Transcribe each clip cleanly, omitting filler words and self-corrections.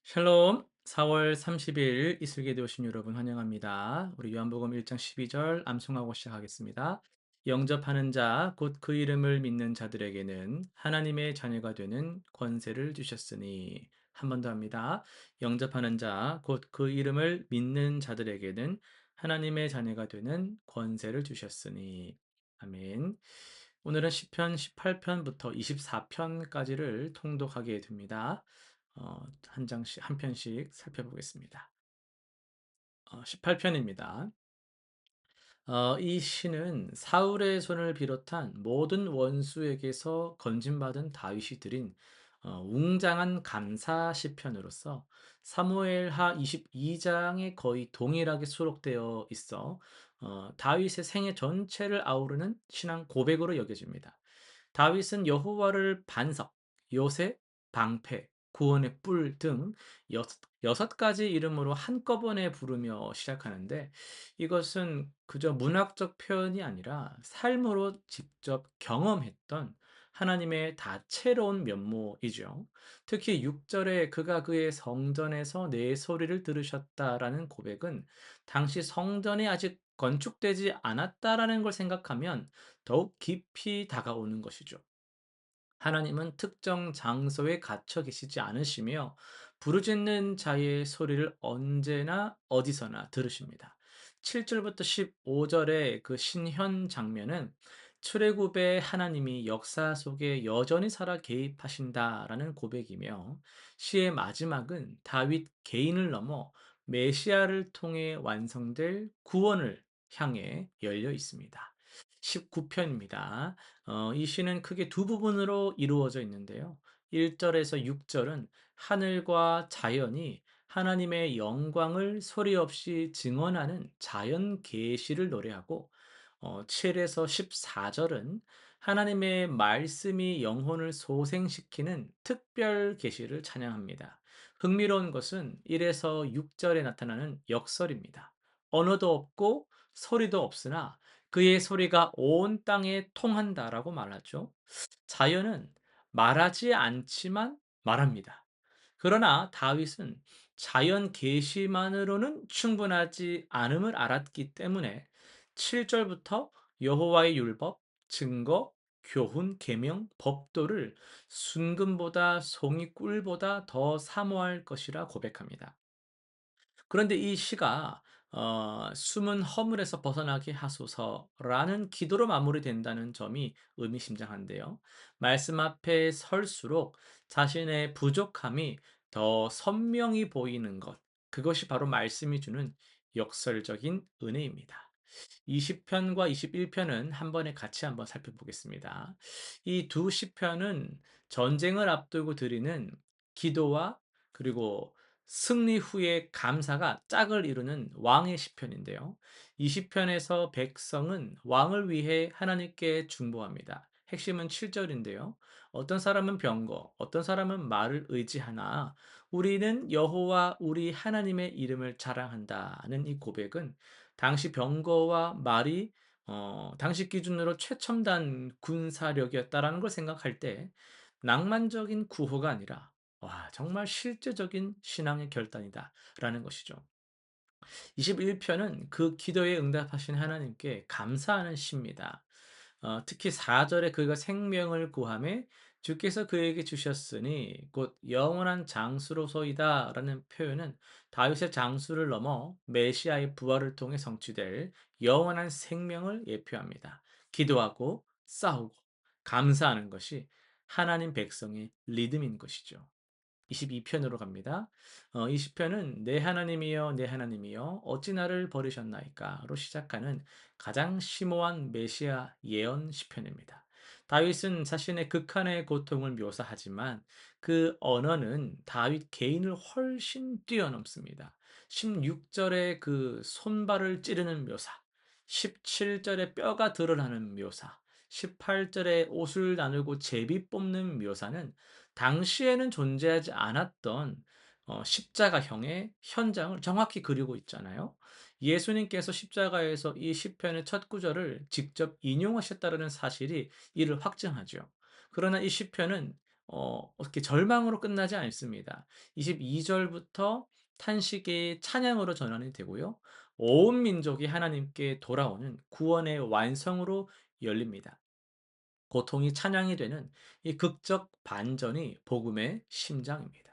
샬롬. 4월 30일 이슬기에 오신 여러분 환영합니다. 우리 요한복음 1장 12절 암송하고 시작하겠습니다. 영접하는 자, 곧 그 이름을 믿는 자들에게는 하나님의 자녀가 되는 권세를 주셨으니. 한 번 더 합니다. 영접하는 자, 곧 그 이름을 믿는 자들에게는 하나님의 자녀가 되는 권세를 주셨으니. 아멘. 오늘은 시편 18편부터 24편까지를 통독하게 됩니다. 한 장씩, 한 편씩 살펴보겠습니다. 18편입니다. 이 시는 사울의 손을 비롯한 모든 원수에게서 건진받은 다윗이 드린 웅장한 감사 시편으로서 사무엘하 22장에 거의 동일하게 수록되어 있어 다윗의 생애 전체를 아우르는 신앙 고백으로 여겨집니다. 다윗은 여호와를 반석, 요새, 방패, 구원의 뿔 등 여섯 가지 이름으로 한꺼번에 부르며 시작하는데 이것은 그저 문학적 표현이 아니라 삶으로 직접 경험했던 하나님의 다채로운 면모이죠. 특히 6절에 그가 그의 성전에서 내 소리를 들으셨다라는 고백은 당시 성전이 아직 건축되지 않았다라는 걸 생각하면 더욱 깊이 다가오는 것이죠. 하나님은 특정 장소에 갇혀 계시지 않으시며 부르짖는 자의 소리를 언제나 어디서나 들으십니다. 7절부터 15절의 그 신현 장면은 출애굽의 하나님이 역사 속에 여전히 살아 개입하신다라는 고백이며 시의 마지막은 다윗 개인을 넘어 메시아를 통해 완성될 구원을 향해 열려 있습니다. 19편입니다. 이 시는 크게 두 부분으로 이루어져 있는데요. 1절에서 6절은 하늘과 자연이 하나님의 영광을 소리 없이 증언하는 자연 계시를 노래하고 7에서 14절은 하나님의 말씀이 영혼을 소생시키는 특별 계시를 찬양합니다. 흥미로운 것은 1에서 6절에 나타나는 역설입니다. 언어도 없고 소리도 없으나 그의 소리가 온 땅에 통한다라고 말하죠. 자연은 말하지 않지만 말합니다. 그러나 다윗은 자연 계시만으로는 충분하지 않음을 알았기 때문에 7절부터 여호와의 율법, 증거, 교훈, 계명, 법도를 순금보다 송이 꿀보다 더 사모할 것이라 고백합니다. 그런데 이 시가 "숨은 허물에서 벗어나게 하소서"라는 기도로 마무리된다는 점이 의미심장한데요. 말씀 앞에 설수록 자신의 부족함이 더 선명히 보이는 것, 그것이 바로 말씀이 주는 역설적인 은혜입니다. 20편과 21편은 한 번에 같이 한번 살펴보겠습니다. 이 두 시편은 전쟁을 앞두고 드리는 기도와 그리고 승리 후의 감사가 짝을 이루는 왕의 시편인데요. 이 시편에서 백성은 왕을 위해 하나님께 중보합니다. 핵심은 7절인데요. 어떤 사람은 병거, 어떤 사람은 말을 의지하나 우리는 여호와 우리 하나님의 이름을 자랑한다는 이 고백은 당시 병거와 말이 당시 기준으로 최첨단 군사력이었다라는 걸 생각할 때 낭만적인 구호가 아니라 와, 정말 실제적인 신앙의 결단이다라는 것이죠. 21편은 그 기도에 응답하신 하나님께 감사하는 시입니다. 특히 4절에 그가 생명을 구하매 주께서 그에게 주셨으니 곧 영원한 장수로소이다라는 표현은 다윗의 장수를 넘어 메시아의 부활을 통해 성취될 영원한 생명을 예표합니다. 기도하고 싸우고 감사하는 것이 하나님 백성의 리듬인 것이죠. 22편으로 갑니다. 20편은 내 하나님이여 내 하나님이여 어찌 나를 버리셨나이까로 시작하는 가장 심오한 메시아 예언 시편입니다. 다윗은 자신의 극한의 고통을 묘사하지만 그 언어는 다윗 개인을 훨씬 뛰어넘습니다. 16절에 그 손발을 찌르는 묘사, 17절에 뼈가 드러나는 묘사, 18절에 옷을 나누고 제비 뽑는 묘사는 당시에는 존재하지 않았던 십자가형의 현장을 정확히 그리고 있잖아요. 예수님께서 십자가에서 이 시편의 첫 구절을 직접 인용하셨다는 사실이 이를 확증하죠. 그러나 이 시편은 어떻게 절망으로 끝나지 않습니다. 22 절부터 탄식의 찬양으로 전환이 되고요. 온 민족이 하나님께 돌아오는 구원의 완성으로 열립니다. 고통이 찬양이 되는 이 극적 반전이 복음의 심장입니다.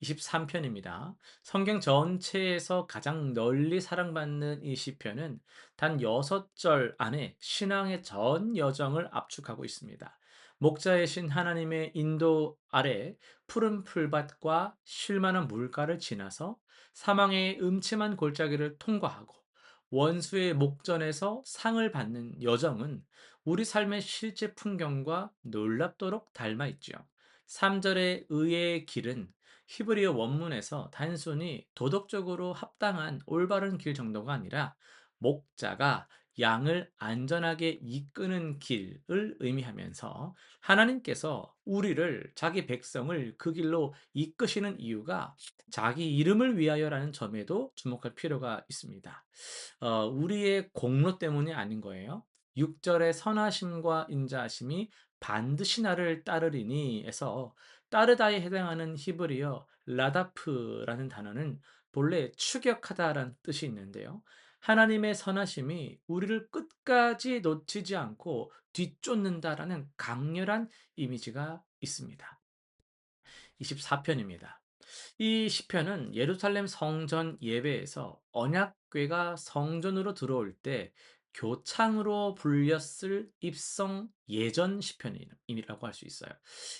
23편입니다. 성경 전체에서 가장 널리 사랑받는 이 시편은 단 6절 안에 신앙의 전 여정을 압축하고 있습니다. 목자의 신 하나님의 인도 아래 푸른 풀밭과 쉴만한 물가를 지나서 사망의 음침한 골짜기를 통과하고 원수의 목전에서 상을 받는 여정은 우리 삶의 실제 풍경과 놀랍도록 닮아 있죠. 3절의 의의 길은 히브리어 원문에서 단순히 도덕적으로 합당한 올바른 길 정도가 아니라 목자가 양을 안전하게 이끄는 길을 의미하면서 하나님께서 우리를 자기 백성을 그 길로 이끄시는 이유가 자기 이름을 위하여라는 점에도 주목할 필요가 있습니다. 우리의 공로 때문이 아닌 거예요. 6절의 선하심과 인자하심이 반드시 나를 따르리니에서 따르다에 해당하는 히브리어 라다프라는 단어는 본래 추격하다라는 뜻이 있는데요. 하나님의 선하심이 우리를 끝까지 놓치지 않고 뒤쫓는다라는 강렬한 이미지가 있습니다. 24편입니다. 이 시편은 예루살렘 성전 예배에서 언약궤가 성전으로 들어올 때 교창으로 불렸을 입성 예전 시편이라고 할 수 있어요.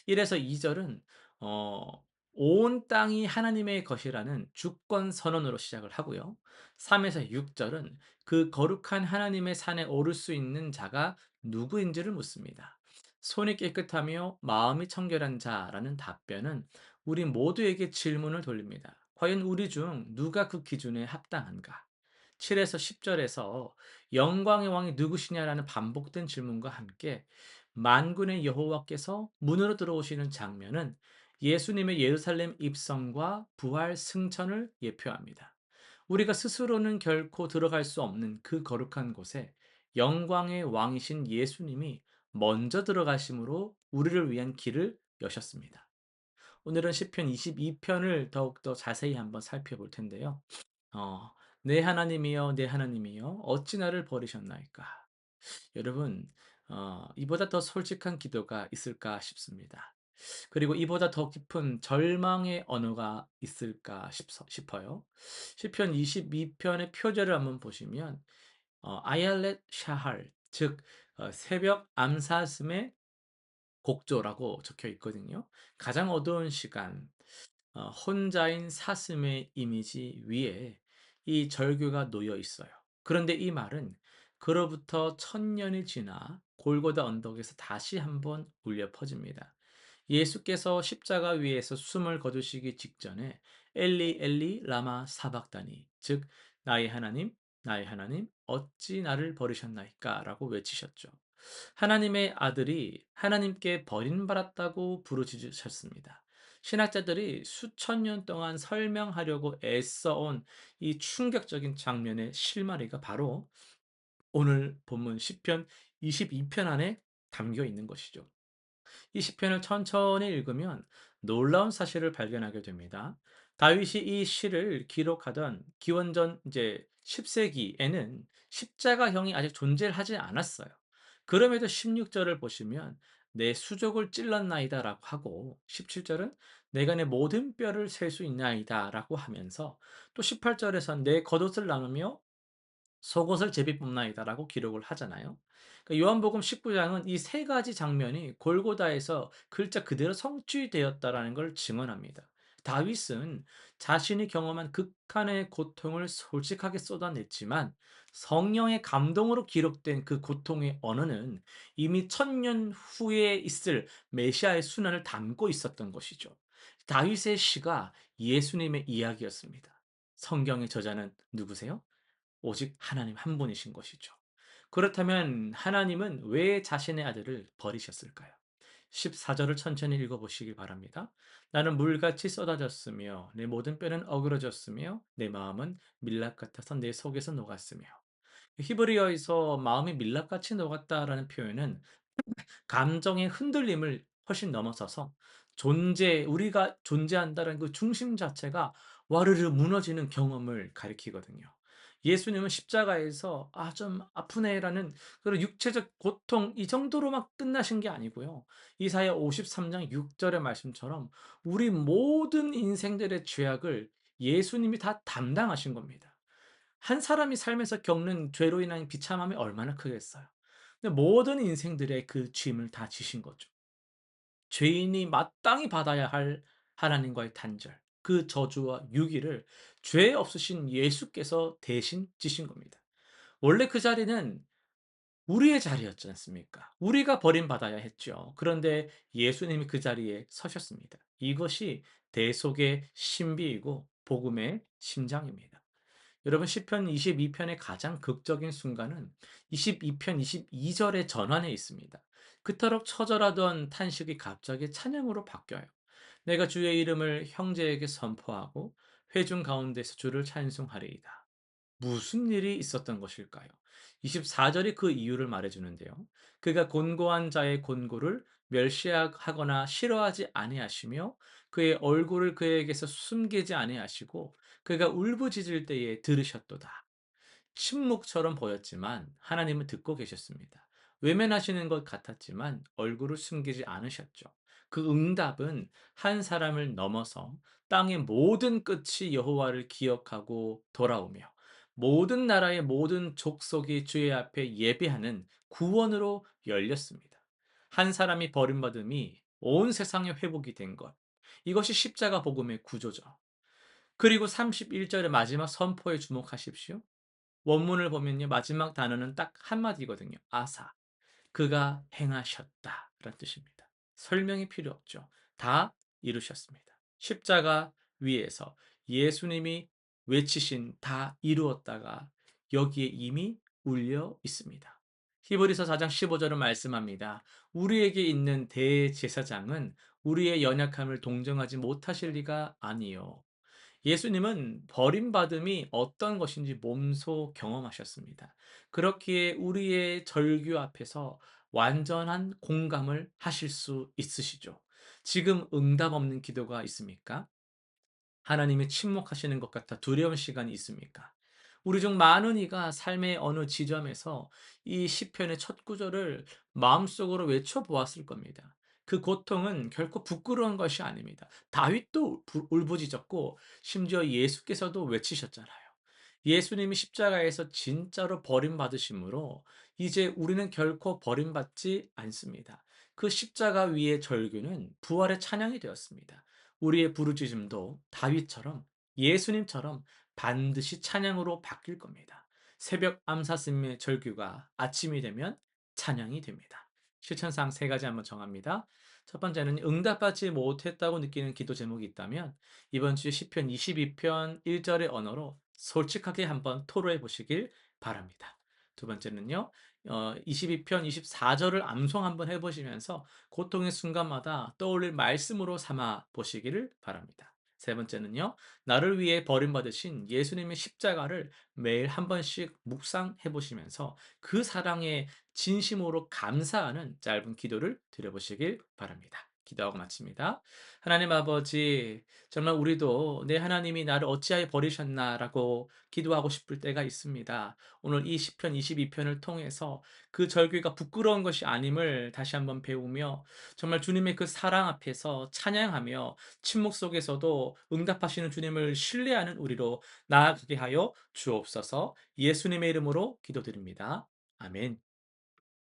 1에서 2절은 어, 온 땅이 하나님의 것이라는 주권 선언으로 시작을 하고요. 3에서 6절은 그 거룩한 하나님의 산에 오를 수 있는 자가 누구인지를 묻습니다. 손이 깨끗하며 마음이 청결한 자라는 답변은 우리 모두에게 질문을 돌립니다. 과연 우리 중 누가 그 기준에 합당한가? 7에서 10절에서 영광의 왕이 누구시냐라는 반복된 질문과 함께 만군의 여호와께서 문으로 들어오시는 장면은 예수님의 예루살렘 입성과 부활 승천을 예표합니다. 우리가 스스로는 결코 들어갈 수 없는 그 거룩한 곳에 영광의 왕이신 예수님이 먼저 들어가심으로 우리를 위한 길을 여셨습니다. 오늘은 시편 22편을 더욱더 자세히 한번 살펴볼 텐데요. 어, 내 하나님이여, 내 하나님이여, 어찌 나를 버리셨나이까? 여러분, 이보다 더 솔직한 기도가 있을까 싶습니다. 그리고 이보다 더 깊은 절망의 언어가 있을까 싶어요. 시편 22편의 표제를 한번 보시면, 아얄렛 샤할, 즉, 새벽 암사슴의 곡조라고 적혀 있거든요. 가장 어두운 시간, 혼자인 사슴의 이미지 위에 이 절규가 놓여 있어요. 그런데 이 말은 그로부터 1000년이 지나 골고다 언덕에서 다시 한번 울려 퍼집니다. 예수께서 십자가 위에서 숨을 거두시기 직전에 엘리 엘리 라마 사박다니, 즉 나의 하나님 어찌 나를 버리셨나이까라고 외치셨죠. 하나님의 아들이 하나님께 버림받았다고 부르짖으셨습니다. 신학자들이 수천 년 동안 설명하려고 애써온 이 충격적인 장면의 실마리가 바로 오늘 본문 시편 22편 안에 담겨 있는 것이죠. 이 시편을 천천히 읽으면 놀라운 사실을 발견하게 됩니다. 다윗이 이 시를 기록하던 기원전 이제 10세기에는 십자가형이 아직 존재를 하지 않았어요. 그럼에도 16절을 보시면 내 수족을 찔렀나이다라고 하고 17절은 내가 내 모든 뼈를 셀 수 있나이다라고 하면서 또 18절에선 내 겉옷을 나누며 속옷을 제비뽑나이다라고 기록을 하잖아요. 그러니까 요한복음 19장은 이 세 가지 장면이 골고다에서 글자 그대로 성취되었다라는 걸 증언합니다. 다윗은 자신이 경험한 극한의 고통을 솔직하게 쏟아냈지만 성령의 감동으로 기록된 그 고통의 언어는 이미 1000년 후에 있을 메시아의 순환을 담고 있었던 것이죠. 다윗의 시가 예수님의 이야기였습니다. 성경의 저자는 누구세요? 오직 하나님 한 분이신 것이죠. 그렇다면 하나님은 왜 자신의 아들을 버리셨을까요? 14절을 천천히 읽어보시기 바랍니다. 나는 물같이 쏟아졌으며 내 모든 뼈는 어그러졌으며 내 마음은 밀랍 같아서 내 속에서 녹았으며. 히브리어에서 마음이 밀랍같이 녹았다라는 표현은 감정의 흔들림을 훨씬 넘어서서 우리가 존재한다는 그 중심 자체가 와르르 무너지는 경험을 가리키거든요. 예수님은 십자가에서 '아 좀 아프네.'라는 그런 육체적 고통 이 정도로만 끝나신 게 아니고요. 이사야 53장 6 절의 말씀처럼 우리 모든 인생들의 죄악을 예수님이 다 담당하신 겁니다. 한 사람이 삶에서 겪는 죄로 인한 비참함이 얼마나 크겠어요. 근데 모든 인생들의 그 짐을 다 지신 거죠. 죄인이 마땅히 받아야 할 하나님과의 단절, 그 저주와 유기를 죄 없으신 예수께서 대신 지신 겁니다. 원래 그 자리는 우리의 자리였지 않습니까? 우리가 버림받아야 했죠. 그런데 예수님이 그 자리에 서셨습니다. 이것이 대속의 신비이고 복음의 심장입니다. 여러분 시편 22편의 가장 극적인 순간은 22편 22절의 전환에 있습니다. 그토록 처절하던 탄식이 갑자기 찬양으로 바뀌어요. 내가 주의 이름을 형제에게 선포하고 회중 가운데서 주를 찬송하리이다. 무슨 일이 있었던 것일까요? 24절이 그 이유를 말해주는데요. 그가 곤고한 자의 곤고를 멸시하거나 싫어하지 아니하시며 그의 얼굴을 그에게서 숨기지 아니하시고 그가 울부짖을 때에 들으셨도다. 침묵처럼 보였지만 하나님은 듣고 계셨습니다. 외면하시는 것 같았지만 얼굴을 숨기지 않으셨죠. 그 응답은 한 사람을 넘어서 땅의 모든 끝이 여호와를 기억하고 돌아오며 모든 나라의 모든 족속이 주의 앞에 예배하는 구원으로 열렸습니다. 한 사람이 버림받음이 온 세상의 회복이 된 것. 이것이 십자가 복음의 구조죠. 그리고 31절의 마지막 선포에 주목하십시오. 원문을 보면요. 마지막 단어는 딱 한마디거든요. 아사. 그가 행하셨다. 라는 뜻입니다. 설명이 필요 없죠. 다 이루셨습니다. 십자가 위에서 예수님이 외치신 다 이루었다가 여기에 이미 울려 있습니다. 히브리서 4장 15절은 말씀합니다. 우리에게 있는 대제사장은 우리의 연약함을 동정하지 못하실 리가 아니요. 예수님은 버림받음이 어떤 것인지 몸소 경험하셨습니다. 그렇기에 우리의 절규 앞에서 완전한 공감을 하실 수 있으시죠. 지금 응답 없는 기도가 있습니까? 하나님이 침묵하시는 것 같아 두려운 시간이 있습니까? 우리 중 많은 이가 삶의 어느 지점에서 이 시편의 첫 구절을 마음속으로 외쳐 보았을 겁니다. 그 고통은 결코 부끄러운 것이 아닙니다. 다윗도 울부짖었고 심지어 예수께서도 외치셨잖아요. 예수님이 십자가에서 진짜로 버림받으심으로 이제 우리는 결코 버림받지 않습니다. 그 십자가 위의 절규는 부활의 찬양이 되었습니다. 우리의 부르짖음도 다윗처럼 예수님처럼 반드시 찬양으로 바뀔 겁니다. 새벽 암사스님의 절규가 아침이 되면 찬양이 됩니다. 실천상 세 가지 한번 정합니다. 첫 번째는 응답받지 못했다고 느끼는 기도 제목이 있다면 이번 주 시편 22편 1절의 언어로 솔직하게 한번 토로해 보시길 바랍니다. 두 번째는요. 22편 24절을 암송 한번 해 보시면서 고통의 순간마다 떠올릴 말씀으로 삼아 보시기를 바랍니다. 세 번째는요. 나를 위해 버림받으신 예수님의 십자가를 매일 한 번씩 묵상해 보시면서 그 사랑에 진심으로 감사하는 짧은 기도를 드려 보시길 바랍니다. 기도하고 마칩니다. 하나님 아버지, 정말 우리도 내 하나님이 나를 어찌하여 버리셨나라고 기도하고 싶을 때가 있습니다. 오늘 이 시편 22편을 통해서 그 절규가 부끄러운 것이 아님을 다시 한번 배우며 정말 주님의 그 사랑 앞에서 찬양하며 침묵 속에서도 응답하시는 주님을 신뢰하는 우리로 나아가게 하여 주옵소서. 예수님의 이름으로 기도드립니다. 아멘.